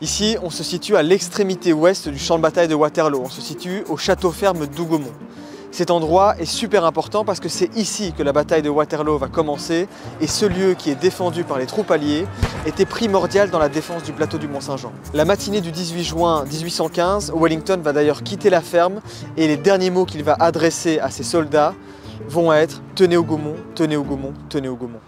Ici, on se situe à l'extrémité ouest du champ de bataille de Waterloo. On se situe au château ferme d'Hougomont. Cet endroit est super important parce que c'est ici que la bataille de Waterloo va commencer et ce lieu qui est défendu par les troupes alliées était primordial dans la défense du plateau du Mont-Saint-Jean. La matinée du 18 juin 1815, Wellington va d'ailleurs quitter la ferme et les derniers mots qu'il va adresser à ses soldats vont être « Tenez Hougomont, tenez Hougomont, tenez Hougomont ».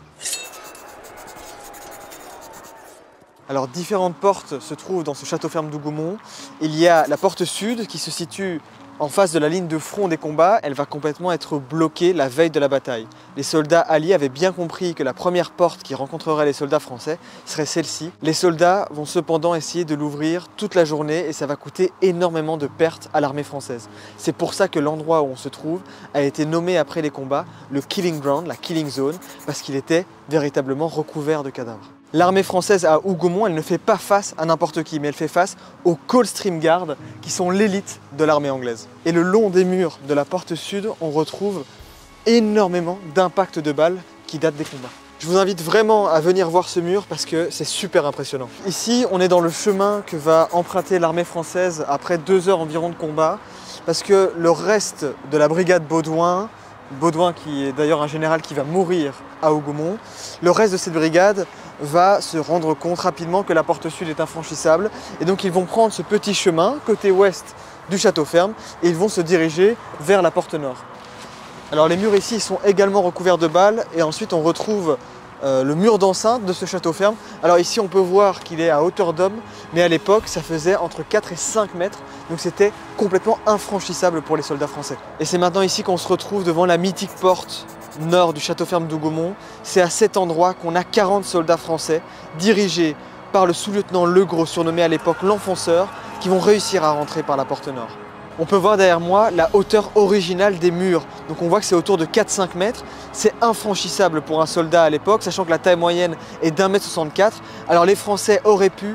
Alors différentes portes se trouvent dans ce château ferme d'Hougomont. Il y a la porte sud qui se situe en face de la ligne de front des combats. Elle va complètement être bloquée la veille de la bataille. Les soldats alliés avaient bien compris que la première porte qui rencontrerait les soldats français serait celle-ci. Les soldats vont cependant essayer de l'ouvrir toute la journée et ça va coûter énormément de pertes à l'armée française. C'est pour ça que l'endroit où on se trouve a été nommé après les combats le Killing Ground, la Killing Zone, parce qu'il était véritablement recouvert de cadavres. L'armée française à Hougomont, elle ne fait pas face à n'importe qui, mais elle fait face aux Coldstream Guards, qui sont l'élite de l'armée anglaise. Et le long des murs de la porte sud, on retrouve énormément d'impacts de balles qui datent des combats. Je vous invite vraiment à venir voir ce mur parce que c'est super impressionnant. Ici, on est dans le chemin que va emprunter l'armée française après 2 heures environ de combat, parce que le reste de la brigade Baudouin qui est d'ailleurs un général qui va mourir à Hougomont, le reste de cette brigade va se rendre compte rapidement que la porte sud est infranchissable et donc ils vont prendre ce petit chemin côté ouest du château ferme et ils vont se diriger vers la porte nord. Alors les murs ici sont également recouverts de balles et ensuite on retrouve le mur d'enceinte de ce château ferme. Alors ici on peut voir qu'il est à hauteur d'homme, mais à l'époque ça faisait entre 4 et 5 mètres, donc c'était complètement infranchissable pour les soldats français. Et c'est maintenant ici qu'on se retrouve devant la mythique porte nord du château ferme d'Hougomont. C'est à cet endroit qu'on a 40 soldats français dirigés par le sous-lieutenant Legros, surnommé à l'époque l'enfonceur, qui vont réussir à rentrer par la porte nord. On peut voir derrière moi la hauteur originale des murs. Donc on voit que c'est autour de 4-5 mètres. C'est infranchissable pour un soldat à l'époque, sachant que la taille moyenne est d'1,64 m. Alors les Français auraient pu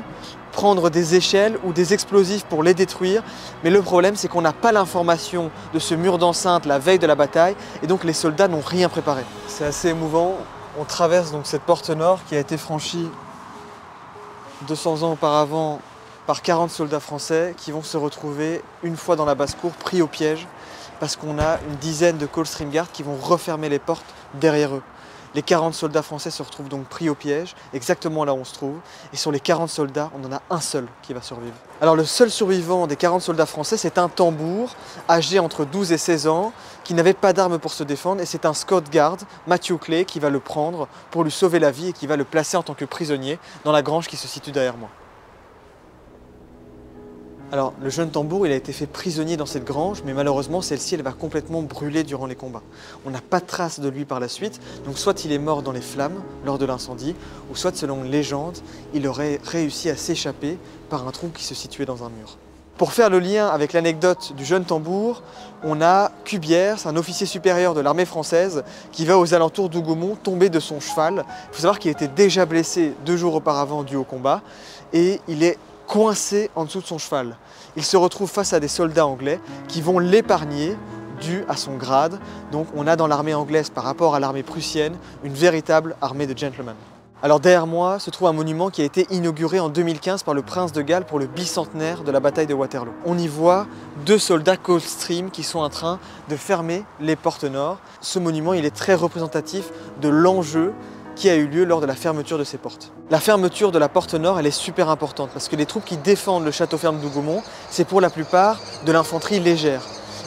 prendre des échelles ou des explosifs pour les détruire. Mais le problème, c'est qu'on n'a pas l'information de ce mur d'enceinte la veille de la bataille. Et donc les soldats n'ont rien préparé. C'est assez émouvant. On traverse donc cette porte nord qui a été franchie 200 ans auparavant par 40 soldats français qui vont se retrouver une fois dans la basse-cour pris au piège parce qu'on a une dizaine de Coldstream Guards qui vont refermer les portes derrière eux. Les 40 soldats français se retrouvent donc pris au piège, exactement là où on se trouve, et sur les 40 soldats, on en a un seul qui va survivre. Alors le seul survivant des 40 soldats français, c'est un tambour âgé entre 12 et 16 ans, qui n'avait pas d'armes pour se défendre, et c'est un Scott Guard, Matthew Clay, qui va le prendre pour lui sauver la vie et qui va le placer en tant que prisonnier dans la grange qui se situe derrière moi. Alors, le jeune tambour, il a été fait prisonnier dans cette grange, mais malheureusement, celle-ci, elle va complètement brûler durant les combats. On n'a pas de trace de lui par la suite, donc soit il est mort dans les flammes lors de l'incendie, ou soit, selon une légende, il aurait réussi à s'échapper par un trou qui se situait dans un mur. Pour faire le lien avec l'anecdote du jeune tambour, on a Cubières, un officier supérieur de l'armée française, qui va aux alentours d'Hougomont tomber de son cheval. Il faut savoir qu'il était déjà blessé 2 jours auparavant dû au combat, et il est coincé en dessous de son cheval. Il se retrouve face à des soldats anglais qui vont l'épargner dû à son grade. Donc on a dans l'armée anglaise par rapport à l'armée prussienne une véritable armée de gentlemen. Alors derrière moi se trouve un monument qui a été inauguré en 2015 par le prince de Galles pour le bicentenaire de la bataille de Waterloo. On y voit 2 soldats Coldstream qui sont en train de fermer les portes nord. Ce monument il est très représentatif de l'enjeu qui a eu lieu lors de la fermeture de ces portes. La fermeture de la porte nord, elle est super importante parce que les troupes qui défendent le château ferme d'Hougomont, c'est pour la plupart de l'infanterie légère.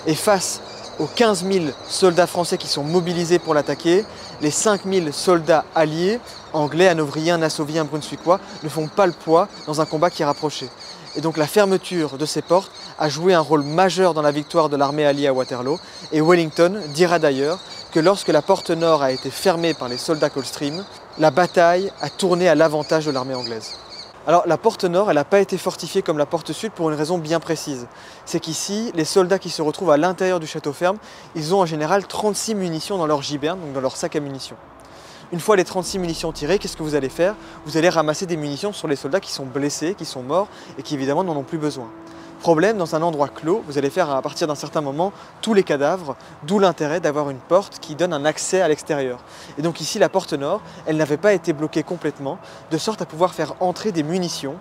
Et face aux 15 000 soldats français qui sont mobilisés pour l'attaquer, les 5 000 soldats alliés, anglais, hanovriens, nassoviens, brunswickois, ne font pas le poids dans un combat qui est rapproché. Et donc la fermeture de ces portes a joué un rôle majeur dans la victoire de l'armée alliée à Waterloo. Et Wellington dira d'ailleurs que lorsque la porte nord a été fermée par les soldats Coldstream, la bataille a tourné à l'avantage de l'armée anglaise. Alors la porte nord, elle n'a pas été fortifiée comme la porte sud pour une raison bien précise. C'est qu'ici, les soldats qui se retrouvent à l'intérieur du château ferme, ils ont en général 36 munitions dans leur giberne, donc dans leur sac à munitions. Une fois les 36 munitions tirées, qu'est-ce que vous allez faire? Vous allez ramasser des munitions sur les soldats qui sont blessés, qui sont morts et qui évidemment n'en ont plus besoin. Problème, dans un endroit clos, vous allez faire à partir d'un certain moment tous les cadavres, d'où l'intérêt d'avoir une porte qui donne un accès à l'extérieur. Et donc ici, la porte nord, elle n'avait pas été bloquée complètement, de sorte à pouvoir faire entrer des munitions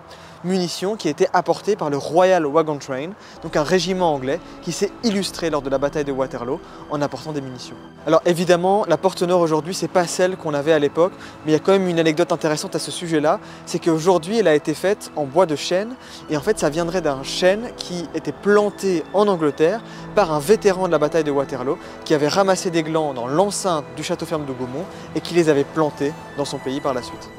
munitions qui a été apportée par le Royal Wagon Train, donc un régiment anglais qui s'est illustré lors de la bataille de Waterloo en apportant des munitions. Alors évidemment, la porte nord aujourd'hui, c'est pas celle qu'on avait à l'époque, mais il y a quand même une anecdote intéressante à ce sujet-là, c'est qu'aujourd'hui, elle a été faite en bois de chêne, et en fait, ça viendrait d'un chêne qui était planté en Angleterre par un vétéran de la bataille de Waterloo qui avait ramassé des glands dans l'enceinte du château ferme de Gaumont et qui les avait plantés dans son pays par la suite.